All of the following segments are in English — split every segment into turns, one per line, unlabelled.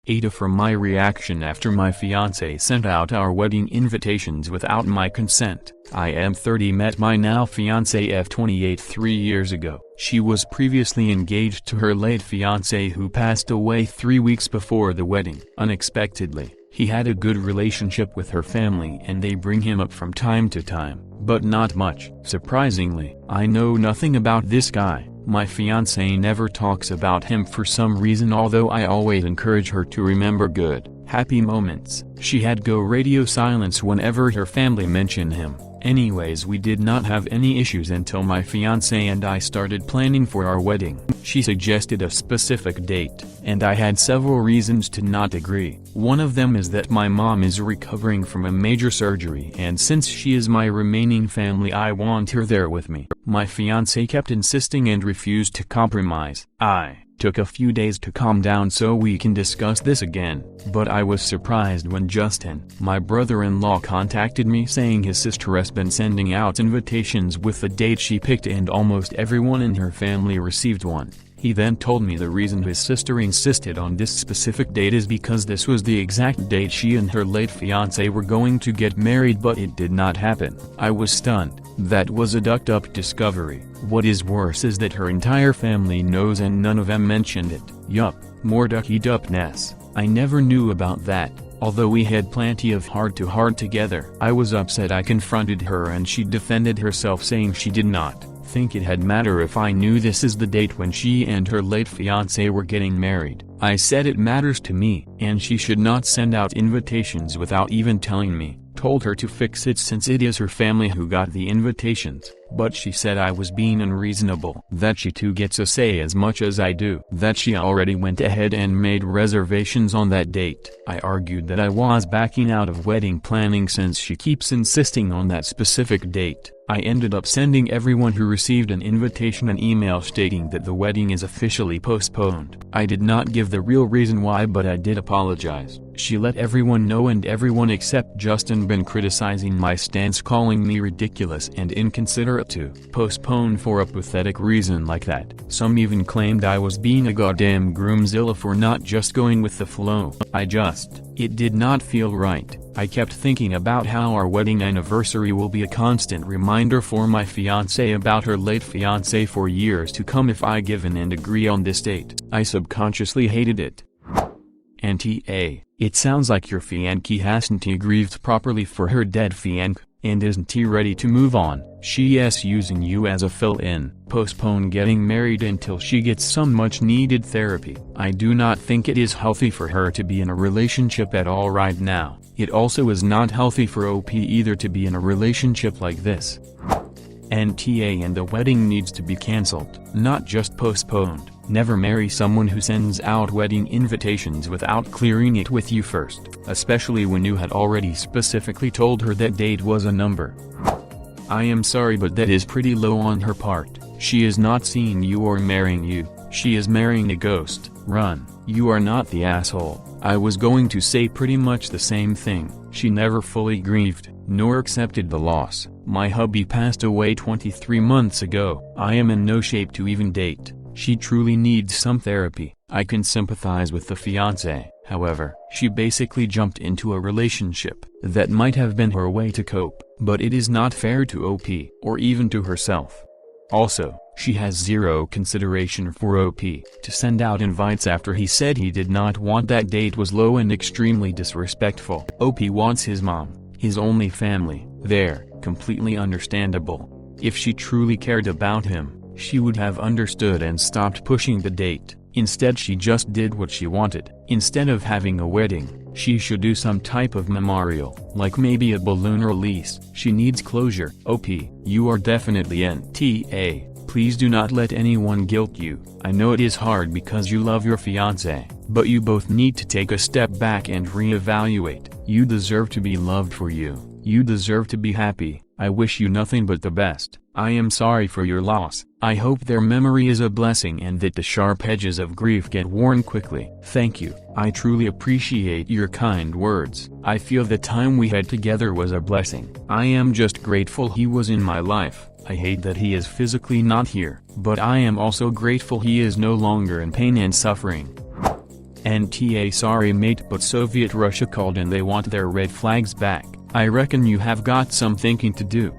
AITA For My reaction after my fiancé sent out our wedding invitations without my consent. I am 30, met my now fiancé of 28 3 years ago. She was previously engaged to her late fiancé who passed away 3 weeks before the wedding. Unexpectedly, he had a good relationship with her family and they bring him up from time to time, but not much. Surprisingly, I know nothing about this guy. My fiancé never talks about him for some reason, although I always encourage her to remember good, happy moments. She had go radio silence whenever her family mentioned him. Anyways, we did not have any issues until my fiancé and I started planning for our wedding. She suggested a specific date, and I had several reasons to not agree. One of them is that my mom is recovering from a major surgery, and since she is my remaining family, I want her there with me. My fiancé kept insisting and refused to compromise. I took a few days to calm down so we can discuss this again, but I was surprised when Justin, my brother-in-law, contacted me saying his sister has been sending out invitations with the date she picked and almost everyone in her family received one. He then told me the reason his sister insisted on this specific date is because this was the exact date she and her late fiancé were going to get married, but it did not happen. I was stunned. That was a ducked-up discovery. What is worse is that her entire family knows and none of them mentioned it. Yup, more ducky-dupness. I never knew about that. Although we had plenty of heart-to-heart together. I was upset. I confronted her and she defended herself, saying she did not think it had matter if I knew this is the date when she and her late fiancé were getting married. I said it matters to me, and she should not send out invitations without even telling me. Told her to fix it since it is her family who got the invitations, but she said I was being unreasonable. That she too gets a say as much as I do. That she already went ahead and made reservations on that date. I argued that I was backing out of wedding planning since she keeps insisting on that specific date. I ended up sending everyone who received an invitation an email stating that the wedding is officially postponed. I did not give the real reason why, but I did apologize. She let everyone know, and everyone except Justin been criticizing my stance, calling me ridiculous and inconsiderate to postpone for a pathetic reason like that. Some even claimed I was being a goddamn groomzilla for not just going with the flow. It did not feel right. I kept thinking about how our wedding anniversary will be a constant reminder for my fiancé about her late fiancé for years to come if I give in and agree on this date. I subconsciously hated it. NTA, it sounds like your fiancé hasn't grieved properly for her dead fiancé, and isn't ready to move on. She is using you as a fill-in. Postpone getting married until she gets some much-needed therapy. I do not think it is healthy for her to be in a relationship at all right now. It also is not healthy for OP either to be in a relationship like this. NTA, and the wedding needs to be cancelled, not just postponed. Never marry someone who sends out wedding invitations without clearing it with you first, especially when you had already specifically told her that date was a number. I am sorry, but that is pretty low on her part. She is not seeing you or marrying you. She is marrying a ghost. Run. You are not the asshole. I was going to say pretty much the same thing. She never fully grieved, nor accepted the loss. My hubby passed away 23 months ago. I am in no shape to even date. She truly needs some therapy. I can sympathize with the fiancé. However, she basically jumped into a relationship that might have been her way to cope, but it is not fair to OP, or even to herself. Also, she has zero consideration for OP. To send out invites after he said he did not want that date was low and extremely disrespectful. OP wants his mom, his only family, there. Completely understandable. If she truly cared about him, she would have understood and stopped pushing the date. Instead, she just did what she wanted. Instead of having a wedding, she should do some type of memorial, like maybe a balloon release. She needs closure. OP, you are definitely NTA. Please do not let anyone guilt you. I know it is hard because you love your fiancé, but you both need to take a step back and reevaluate. You deserve to be loved for you. You deserve to be happy. I wish you nothing but the best. I am sorry for your loss. I hope their memory is a blessing and that the sharp edges of grief get worn quickly. Thank you. I truly appreciate your kind words. I feel the time we had together was a blessing. I am just grateful he was in my life. I hate that he is physically not here, but I am also grateful he is no longer in pain and suffering. NTA sorry mate, but Soviet Russia called and they want their red flags back. I reckon you have got some thinking to do.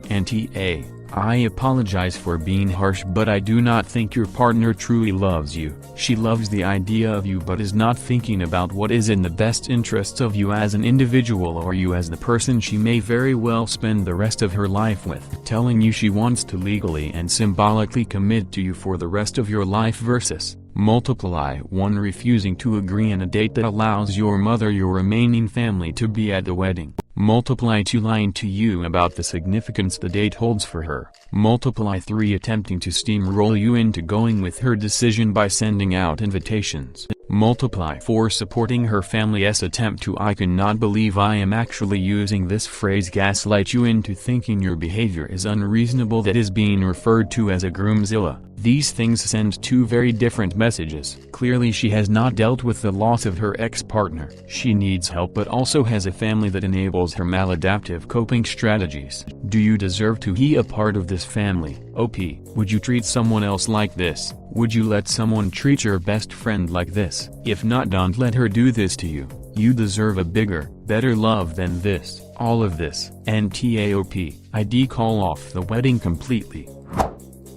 NTA, I apologize for being harsh, but I do not think your partner truly loves you. She loves the idea of you but is not thinking about what is in the best interests of you as an individual or you as the person she may very well spend the rest of her life with. Telling you she wants to legally and symbolically commit to you for the rest of your life versus multiply 1 refusing to agree on a date that allows your mother your remaining family to be at the wedding. Multiply 2 lying to you about the significance the date holds for her. Multiply 3 attempting to steamroll you into going with her decision by sending out invitations. Multiply 4 supporting her family's attempt to I cannot believe I am actually using this phrase gaslight you into thinking your behavior is unreasonable that is being referred to as a groomzilla. These things send 2 very different messages. Clearly she has not dealt with the loss of her ex-partner. She needs help but also has a family that enables her maladaptive coping strategies. Do you deserve to be a part of this family? OP. Would you treat someone else like this? Would you let someone treat your best friend like this? If not, don't let her do this to you. You deserve a bigger, better love than this. All of this. NTAOP. ID call off the wedding completely.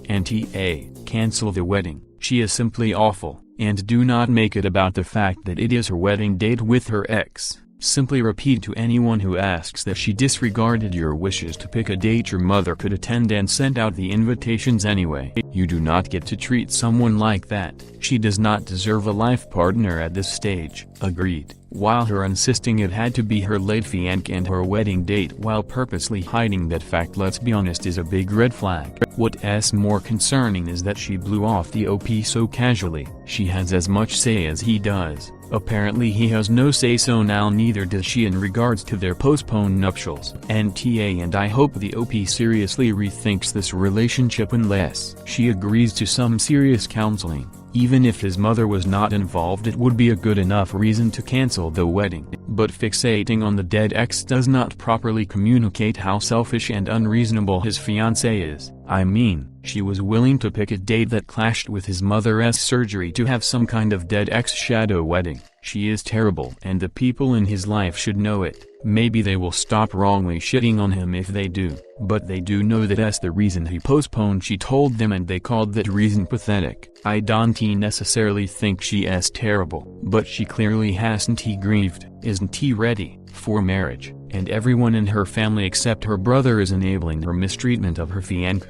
NTA. Cancel the wedding. She is simply awful, and do not make it about the fact that it is her wedding date with her ex. Simply repeat to anyone who asks that she disregarded your wishes to pick a date your mother could attend and sent out the invitations anyway. You do not get to treat someone like that. She does not deserve a life partner at this stage. Agreed. While her insisting it had to be her late fiancé and her wedding date while purposely hiding that fact, let's be honest, is a big red flag. What's more concerning is that she blew off the OP so casually. She has as much say as he does. Apparently he has no say, so now neither does she in regards to their postponed nuptials. NTA, and I hope the OP seriously rethinks this relationship unless she agrees to some serious counseling. Even if his mother was not involved, it would be a good enough reason to cancel the wedding. But fixating on the dead ex does not properly communicate how selfish and unreasonable his fiancée is. I mean, she was willing to pick a date that clashed with his mother's surgery to have some kind of dead ex shadow wedding. She is terrible, and the people in his life should know it. Maybe they will stop wrongly shitting on him if they do, but they do know that that's the reason he postponed. She told them and they called that reason pathetic. I don't necessarily think she is terrible, but she clearly hasn't he grieved, isn't he ready for marriage, and everyone in her family except her brother is enabling her mistreatment of her fiancé.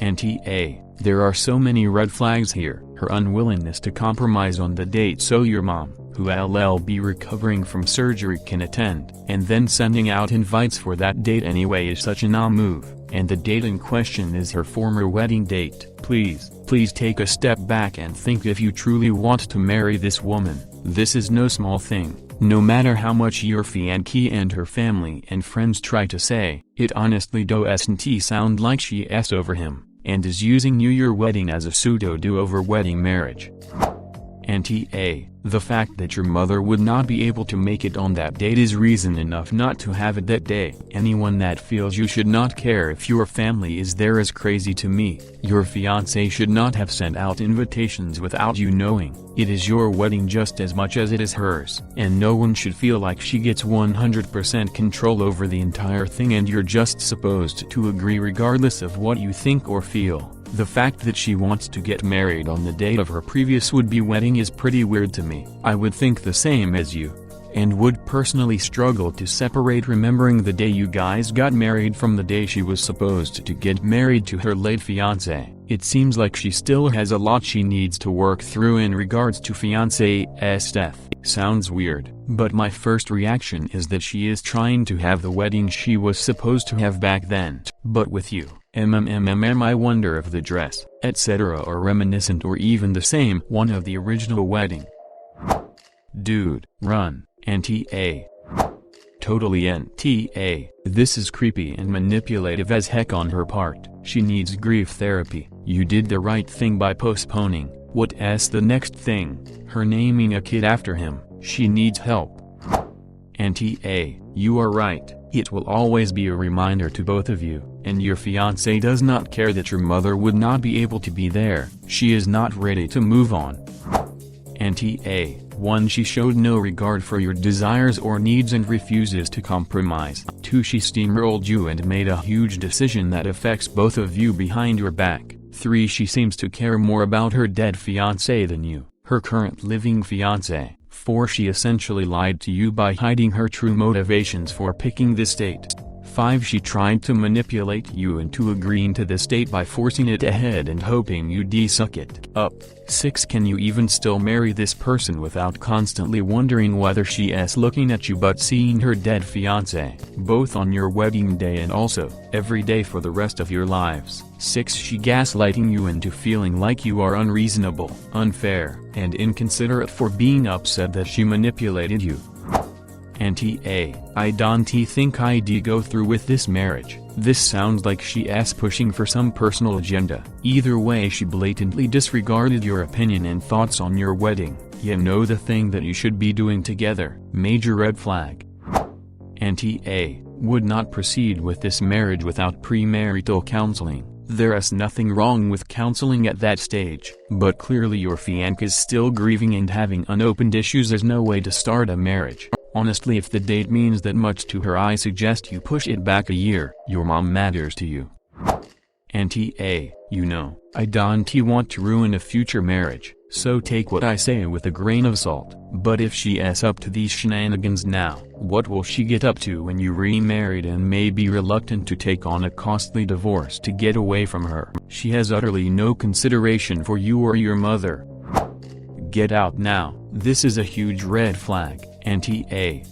NTA, there are so many red flags here. Her unwillingness to compromise on the date so your mom, who will be recovering from surgery, can attend, and then sending out invites for that date anyway is such a move, and the date in question is her former wedding date. Please take a step back and think if you truly want to marry this woman. This is no small thing. No matter how much your fiancée and her family and friends try to say, it honestly doesn't sound like she is over him, and is using your wedding as a pseudo-do-over wedding marriage. NTA, the fact that your mother would not be able to make it on that date is reason enough not to have it that day. Anyone that feels you should not care if your family is there is crazy to me. Your fiancé should not have sent out invitations without you knowing. It is your wedding just as much as it is hers, and no one should feel like she gets 100% control over the entire thing and you're just supposed to agree regardless of what you think or feel. The fact that she wants to get married on the date of her previous would-be wedding is pretty weird to me. I would think the same as you, and would personally struggle to separate remembering the day you guys got married from the day she was supposed to get married to her late fiancé. It seems like she still has a lot she needs to work through in regards to fiancé's death. Sounds weird, but my first reaction is that she is trying to have the wedding she was supposed to have back then, but with you. I wonder if the dress, etc. are reminiscent or even the same one of the original wedding. Dude, run. NTA. Totally NTA. This is creepy and manipulative as heck on her part. She needs grief therapy. You did the right thing by postponing. What's the next thing? Her naming a kid after him. She needs help. NTA, you are right. It will always be a reminder to both of you, and your fiancé does not care that your mother would not be able to be there. She is not ready to move on. NTA 1. She showed no regard for your desires or needs and refuses to compromise. 2. She steamrolled you and made a huge decision that affects both of you behind your back. 3. She seems to care more about her dead fiancé than you, her current living fiancé. 4. She essentially lied to you by hiding her true motivations for picking this date. 5. She tried to manipulate you into agreeing to this date by forcing it ahead and hoping you'd suck it up. 6. Can you even still marry this person without constantly wondering whether she's looking at you but seeing her dead fiancé, both on your wedding day and also every day for the rest of your lives? 6. She gaslighting you into feeling like you are unreasonable, unfair, and inconsiderate for being upset that she manipulated you. NTA I don't think I'd go through with this marriage. This sounds like she's pushing for some personal agenda. Either way, she blatantly disregarded your opinion and thoughts on your wedding. You know the thing that you should be doing together. Major red flag. NTA would not proceed with this marriage without premarital counseling. There's nothing wrong with counseling at that stage, but clearly your fiancé is still grieving and having unopened issues. There's no way to start a marriage. Honestly, if the date means that much to her, I suggest you push it back a year. Your mom matters to you. NTA, you know, I don't want to ruin a future marriage, so take what I say with a grain of salt. But if she's up to these shenanigans now, what will she get up to when you remarried and may be reluctant to take on a costly divorce to get away from her? She has utterly no consideration for you or your mother. Get out now. This is a huge red flag. NTA.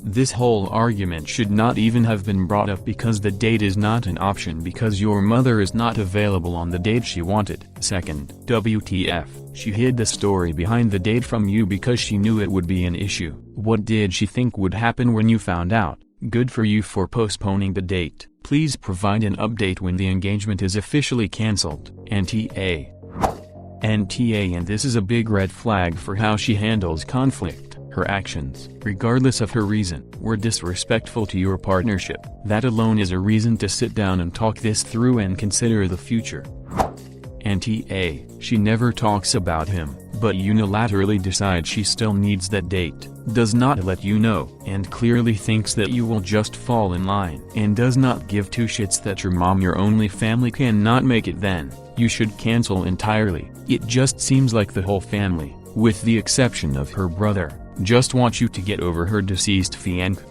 This whole argument should not even have been brought up because the date is not an option because your mother is not available on the date she wanted. Second, WTF, she hid the story behind the date from you because she knew it would be an issue. What did she think would happen when you found out? Good for you for postponing the date. Please provide an update when the engagement is officially cancelled. NTA. And this is a big red flag for how she handles conflict. Her actions, regardless of her reason, were disrespectful to your partnership. That alone is a reason to sit down and talk this through and consider the future. NTA, she never talks about him, but unilaterally decides she still needs that date, does not let you know, and clearly thinks that you will just fall in line, and does not give two shits that your mom, your only family, cannot make it. Then you should cancel entirely. It just seems like the whole family, with the exception of her brother, just wants you to get over her deceased fiancé.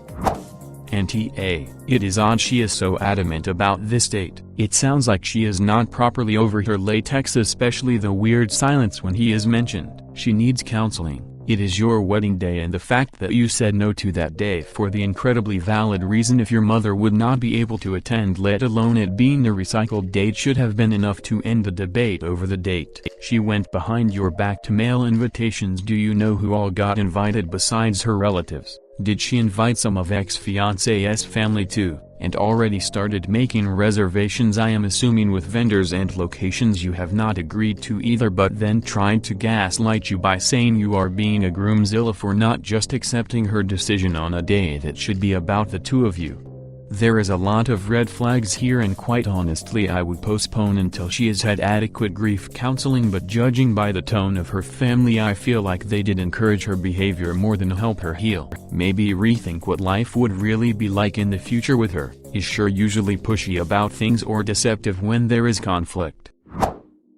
NTA, it is odd she is so adamant about this date. It sounds like she is not properly over her late ex, especially the weird silence when he is mentioned. She needs counseling. It is your wedding day, and the fact that you said no to that day for the incredibly valid reason if your mother would not be able to attend, let alone it being a recycled date, should have been enough to end the debate over the date. She went behind your back to mail invitations. Do you know who all got invited besides her relatives? Did she invite some of ex-fiancé's family too, and already started making reservations, I am assuming with vendors and locations you have not agreed to either, but then tried to gaslight you by saying you are being a groomzilla for not just accepting her decision on a day that should be about the two of you? There is a lot of red flags here, and quite honestly I would postpone until she has had adequate grief counseling, but judging by the tone of her family I feel like they did encourage her behavior more than help her heal. Maybe rethink what life would really be like in the future with her. Is she usually pushy about things or deceptive when there is conflict?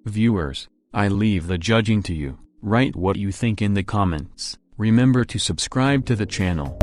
Viewers, I leave the judging to you. Write what you think in the comments. Remember to subscribe to the channel.